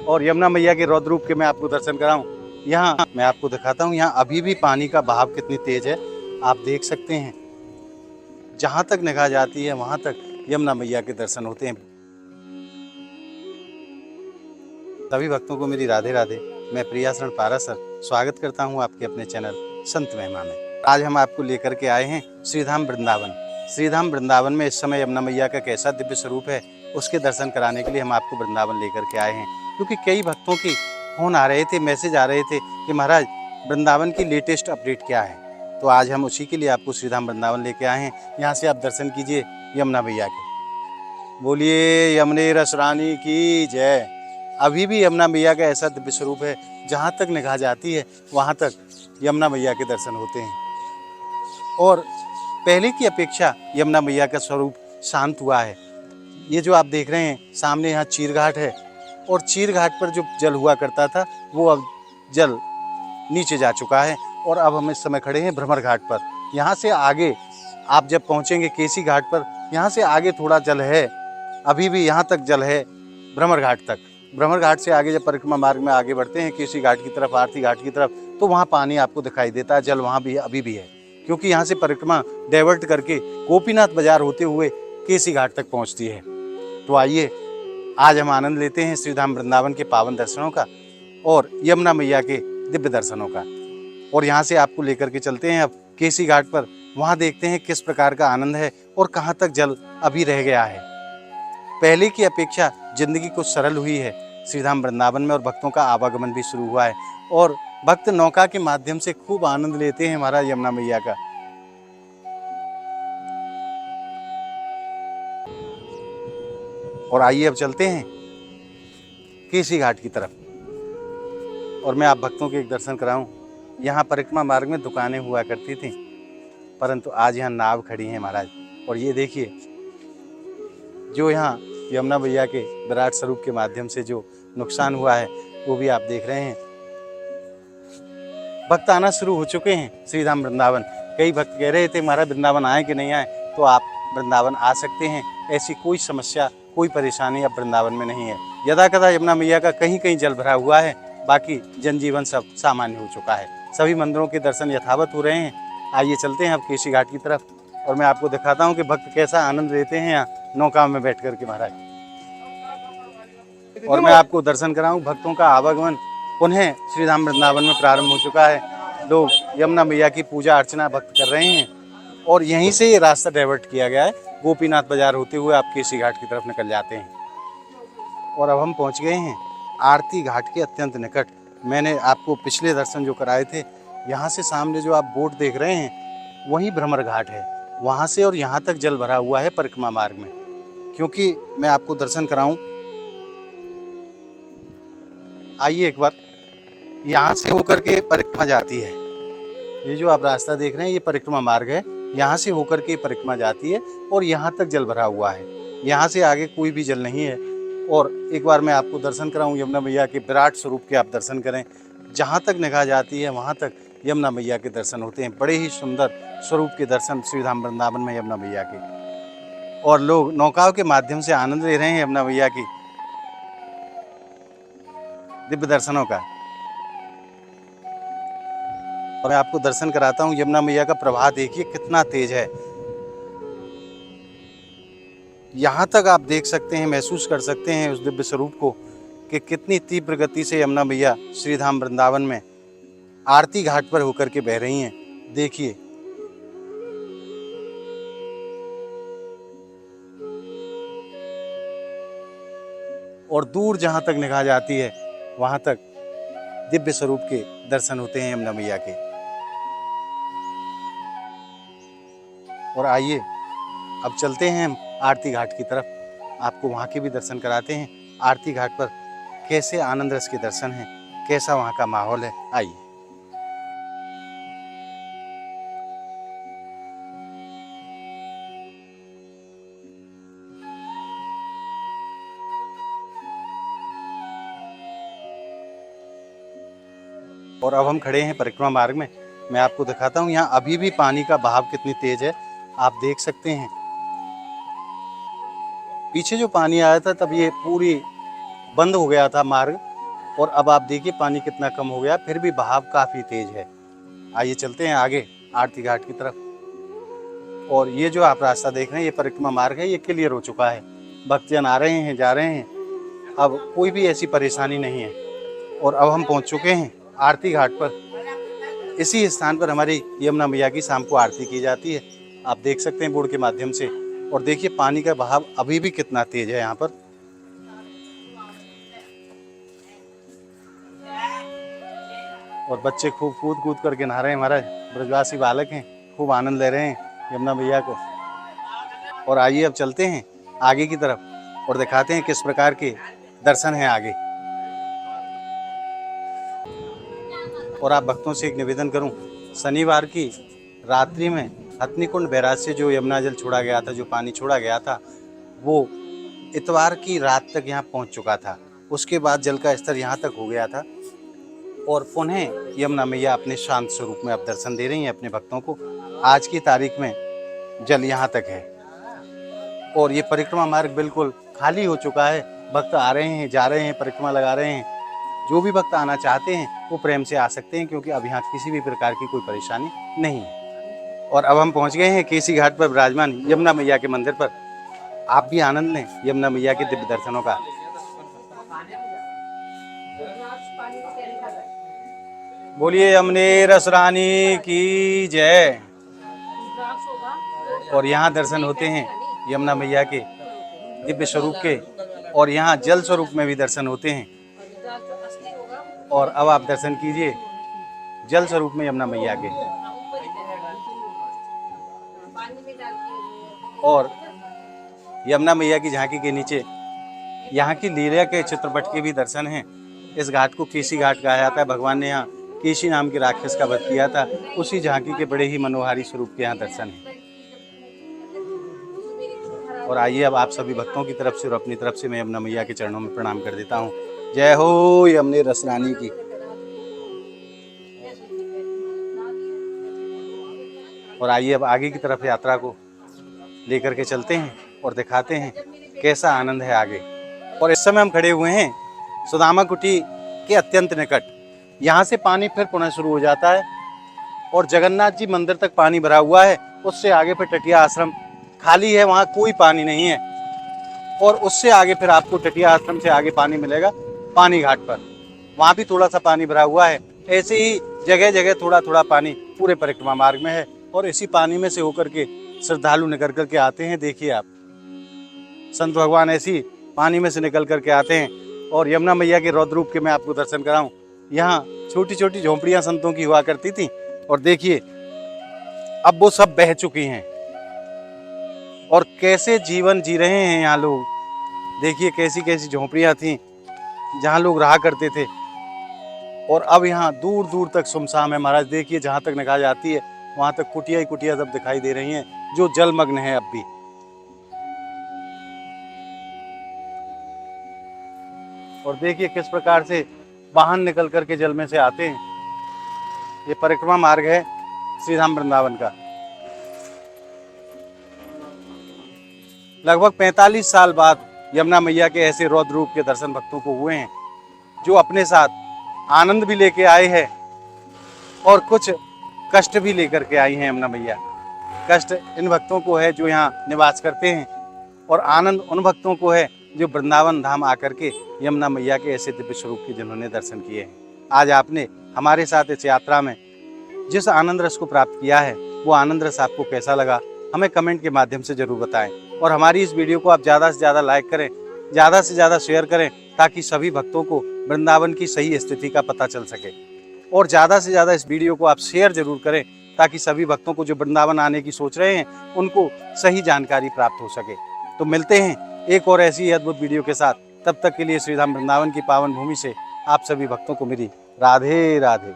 और यमुना मैया के रौद्र रूप के मैं आपको दर्शन कराऊं। यहाँ मैं आपको दिखाता हूँ, यहाँ अभी भी पानी का बहाव कितनी तेज है, आप देख सकते हैं। जहाँ तक निगाह जाती है वहाँ तक यमुना मैया के दर्शन होते हैं। सभी भक्तों को मेरी राधे राधे। मैं प्रियाशरण पारासर स्वागत करता हूँ आपके अपने चैनल संत महिमा में। आज हम आपको लेकर के आए हैं श्रीधाम वृंदावन। श्रीधाम वृंदावन में इस समय यमुना मैया का कैसा दिव्य स्वरूप है, उसके दर्शन कराने के लिए हम आपको वृंदावन लेकर के आए हैं। क्योंकि कई भक्तों की फोन आ रहे थे, मैसेज आ रहे थे कि महाराज वृंदावन की लेटेस्ट अपडेट क्या है। तो आज हम उसी के लिए आपको श्रीधाम वृंदावन लेके आए हैं। यहाँ से आप दर्शन कीजिए यमुना मैया के। बोलिए यमुने रस रानी की जय। अभी भी यमुना मैया का ऐसा दिव्य स्वरूप है, जहाँ तक निगाह जाती है वहाँ तक यमुना मैया के दर्शन होते हैं। और पहले की अपेक्षा यमुना मैया का स्वरूप शांत हुआ है। ये जो आप देख रहे हैं सामने, यहाँ चीर घाट है और चीर घाट पर जो जल हुआ करता था वो अब जल नीचे जा चुका है। और अब हम इस समय खड़े हैं भ्रमर घाट पर। यहाँ से आगे आप जब पहुँचेंगे केसी घाट पर, यहाँ से आगे थोड़ा जल है, अभी भी यहाँ तक जल है भ्रमर घाट तक। भ्रमर घाट से आगे जब परिक्रमा मार्ग में आगे बढ़ते हैं केसी घाट की तरफ, आरती घाट की तरफ, तो वहाँ पानी आपको दिखाई देता है, जल वहाँ भी अभी भी है। क्योंकि यहाँ से परिक्रमा डाइवर्ट करके गोपीनाथ बाजार होते हुए केसी घाट तक पहुँचती है। तो आइए आज हम आनंद लेते हैं श्रीधाम वृंदावन के पावन दर्शनों का और यमुना मैया के दिव्य दर्शनों का। और यहाँ से आपको लेकर के चलते हैं अब केसी घाट पर। वहाँ देखते हैं किस प्रकार का आनंद है और कहाँ तक जल अभी रह गया है। पहले की अपेक्षा जिंदगी कुछ सरल हुई है श्रीधाम वृंदावन में और भक्तों का आवागमन भी शुरू हुआ है। और भक्त नौका के माध्यम से खूब आनंद लेते हैं महाराज यमुना मैया का। और आइए अब चलते हैं केसी घाट की तरफ और मैं आप भक्तों के एक दर्शन कराऊं। यहाँ परिक्रमा मार्ग में दुकानें हुआ करती थी, परंतु आज यहाँ नाव खड़ी है महाराज। और ये देखिए जो यहाँ यमुना मैया के विराट स्वरूप के माध्यम से जो नुकसान हुआ है वो भी आप देख रहे हैं। भक्त आना शुरू हो चुके हैं श्रीधाम वृंदावन। कई भक्त कह रहे थे महाराज वृंदावन आए कि नहीं आए, तो आप वृंदावन आ सकते हैं। ऐसी कोई समस्या, कोई परेशानी अब वृंदावन में नहीं है। यदा कदा यमुना मैया का कहीं कहीं जल भरा हुआ है, बाकी जनजीवन सब सामान्य हो चुका है। सभी मंदिरों के दर्शन यथावत हो रहे हैं। आइए चलते हैं अब केसी घाट की तरफ और मैं आपको दिखाता हूँ कि भक्त कैसा आनंद लेते हैं यहाँ नौका में बैठ कर के महाराज। और मैं आपको दर्शन कराऊं, भक्तों का आवागमन पुनः श्रीधाम वृंदावन में प्रारंभ हो चुका है। लोग यमुना मैया की पूजा अर्चना भक्त कर रहे हैं और यहीं से ये रास्ता डाइवर्ट किया गया है। गोपीनाथ बाजार होते हुए आप केसी घाट की तरफ निकल जाते हैं। और अब हम पहुंच गए हैं आरती घाट के अत्यंत निकट। मैंने आपको पिछले दर्शन जो कराए थे, यहाँ से सामने जो आप बोट देख रहे हैं वही भ्रमर घाट है। वहाँ से और यहाँ तक जल भरा हुआ है परिक्रमा मार्ग में। क्योंकि मैं आपको दर्शन कराऊं, आइए एक बार। यहाँ से होकर के परिक्रमा जाती है। ये जो आप रास्ता देख रहे हैं ये परिक्रमा मार्ग है। यहाँ से होकर के परिक्रमा जाती है और यहाँ तक जल भरा हुआ है। यहाँ से आगे कोई भी जल नहीं है। और एक बार मैं आपको दर्शन कराऊं यमुना मैया के विराट स्वरूप के, आप दर्शन करें। जहाँ तक निगाह जाती है वहाँ तक यमुना मैया के दर्शन होते हैं। बड़े ही सुंदर स्वरूप के दर्शन श्रीधाम वृंदावन में यमुना मैया के। और लोग नौकाओं के माध्यम से आनंद ले रहे हैं यमुना मैया की दिव्य दर्शनों का। और मैं आपको दर्शन कराता हूँ यमुना मैया का प्रवाह। देखिए कितना तेज है। यहाँ तक आप देख सकते हैं, महसूस कर सकते हैं उस दिव्य स्वरूप को कि कितनी तीव्र गति से यमुना मैया श्रीधाम वृंदावन में आरती घाट पर होकर के बह रही हैं। देखिए और दूर जहाँ तक निगाह जाती है वहाँ तक दिव्य स्वरूप के दर्शन होते हैं यमुना मैया के। और आइए अब चलते हैं हम आरती घाट की तरफ, आपको वहाँ के भी दर्शन कराते हैं। आरती घाट पर कैसे आनंद रस के दर्शन हैं, कैसा वहाँ का माहौल है, आइए। और अब हम खड़े हैं परिक्रमा मार्ग में। मैं आपको दिखाता हूँ यहाँ अभी भी पानी का बहाव कितनी तेज है, आप देख सकते हैं। पीछे जो पानी आया था तब ये पूरी बंद हो गया था मार्ग, और अब आप देखिए पानी कितना कम हो गया, फिर भी बहाव काफ़ी तेज है। आइए चलते हैं आगे आरती घाट की तरफ। और ये जो आप रास्ता देख रहे हैं, ये परिक्रमा मार्ग है, ये क्लियर हो चुका है। भक्तजन आ रहे हैं, जा रहे हैं, अब कोई भी ऐसी परेशानी नहीं है। और अब हम पहुंच चुके हैं आरती घाट पर। इसी स्थान पर हमारी यमुना मैया की शाम को आरती की जाती है, आप देख सकते हैं बोर्ड के माध्यम से। और देखिए पानी का बहाव अभी भी कितना तेज है यहाँ पर। और बच्चे खूब कूद कूद करके नहा रहे हैं, हमारे ब्रजवासी बालक हैं, खूब आनंद ले रहे हैं यमुना मैया को। और आइए अब चलते हैं आगे की तरफ और दिखाते हैं किस प्रकार के दर्शन हैं आगे। और आप भक्तों से एक निवेदन करूं, शनिवार की रात्रि में हथनीकुंड बैराज से जो यमुना जल छोड़ा गया था, जो पानी छोड़ा गया था, वो इतवार की रात तक यहाँ पहुँच चुका था। उसके बाद जल का स्तर यहाँ तक हो गया था और पुनः यमुना मैया अपने शांत स्वरूप में अब दर्शन दे रही हैं अपने भक्तों को। आज की तारीख में जल यहाँ तक है और ये परिक्रमा मार्ग बिल्कुल खाली हो चुका है। भक्त आ रहे हैं, जा रहे हैं, परिक्रमा लगा रहे हैं। जो भी भक्त आना चाहते हैं वो प्रेम से आ सकते हैं, क्योंकि अब यहाँ किसी भी प्रकार की कोई परेशानी नहीं है। और अब हम पहुँच गए हैं केसी घाट पर विराजमान यमुना मैया के मंदिर पर। आप भी आनंद लें यमुना मैया के दिव्य दर्शनों का। बोलिए यमुने रस रानी की जय। और यहाँ दर्शन होते हैं यमुना मैया के दिव्य स्वरूप के, और यहाँ जल स्वरूप में भी दर्शन होते हैं। और अब आप दर्शन कीजिए जल स्वरूप में यमुना मैया के। और यमुना मैया की झांकी के नीचे यहाँ की लीला के चित्रपट के भी दर्शन हैं। इस घाट को केसी घाट कहा जाता है। भगवान ने यहाँ केसी नाम के राक्षस का वध किया था, उसी झांकी के बड़े ही मनोहारी स्वरूप के यहाँ दर्शन हैं। और आइए अब आप सभी भक्तों की तरफ से और अपनी तरफ से मैं यमुना मैया के चरणों में प्रणाम कर देता हूँ। जय हो यमुने रस रानी की। और आइए अब आगे की तरफ यात्रा को लेकर के चलते हैं और दिखाते हैं कैसा आनंद है आगे। और इस समय हम खड़े हुए हैं सुदामा कुटी के अत्यंत निकट। यहाँ से पानी फिर पुनः शुरू हो जाता है और जगन्नाथ जी मंदिर तक पानी भरा हुआ है। उससे आगे फिर टटिया आश्रम खाली है, वहाँ कोई पानी नहीं है। और उससे आगे फिर आपको टटिया आश्रम से आगे पानी मिलेगा पानी घाट पर, वहाँ भी थोड़ा सा पानी भरा हुआ है। ऐसे ही जगह जगह थोड़ा थोड़ा पानी पूरे परिक्रमा मार्ग में है। और इसी पानी में से होकर के श्रद्धालु निकल करके आते हैं। देखिए आप, संत भगवान ऐसी पानी में से निकल करके आते हैं। और यमुना मैया के रौद्र रूप के मैं आपको दर्शन कराऊं। यहाँ छोटी छोटी झोंपड़ियां संतों की हुआ करती थी, और देखिए अब वो सब बह चुकी हैं। और कैसे जीवन जी रहे हैं यहाँ लोग। देखिए कैसी कैसी झोंपड़ियां थीं जहाँ लोग रहा करते थे। और अब यहाँ दूर दूर तक सुमसाम है महाराज। देखिए जहाँ तक निगाह जाती है वहाँ तक कुटिया ही कुटिया सब दिखाई दे रही हैं, जो जलमग्न है अब भी। और देखिए किस प्रकार से वाहन निकल करके जल में से आते हैं। ये परिक्रमा मार्ग है श्रीधाम वृंदावन का। लगभग 45 साल बाद यमुना मैया के ऐसे रौद्र रूप के दर्शन भक्तों को हुए हैं, जो अपने साथ आनंद भी लेके आए हैं और कुछ कष्ट भी लेकर के आई हैं यमुना मैया। कष्ट इन भक्तों को है जो यहाँ निवास करते हैं, और आनंद उन भक्तों को है जो वृंदावन धाम आकर के यमुना मैया के ऐसे दिव्य स्वरूप के जिन्होंने दर्शन किए हैं। आज आपने हमारे साथ इस यात्रा में जिस आनंद रस को प्राप्त किया है, वो आनंद रस आपको कैसा लगा हमें कमेंट के माध्यम से जरूर बताएं। और हमारी इस वीडियो को आप ज़्यादा से ज़्यादा लाइक करें, ज़्यादा से ज़्यादा शेयर करें, ताकि सभी भक्तों को वृंदावन की सही स्थिति का पता चल सके। और ज़्यादा से ज़्यादा इस वीडियो को आप शेयर जरूर करें, ताकि सभी भक्तों को जो वृंदावन आने की सोच रहे हैं उनको सही जानकारी प्राप्त हो सके। तो मिलते हैं एक और ऐसी अद्भुत वीडियो के साथ। तब तक के लिए श्रीधाम वृंदावन की पावन भूमि से आप सभी भक्तों को मेरी राधे राधे।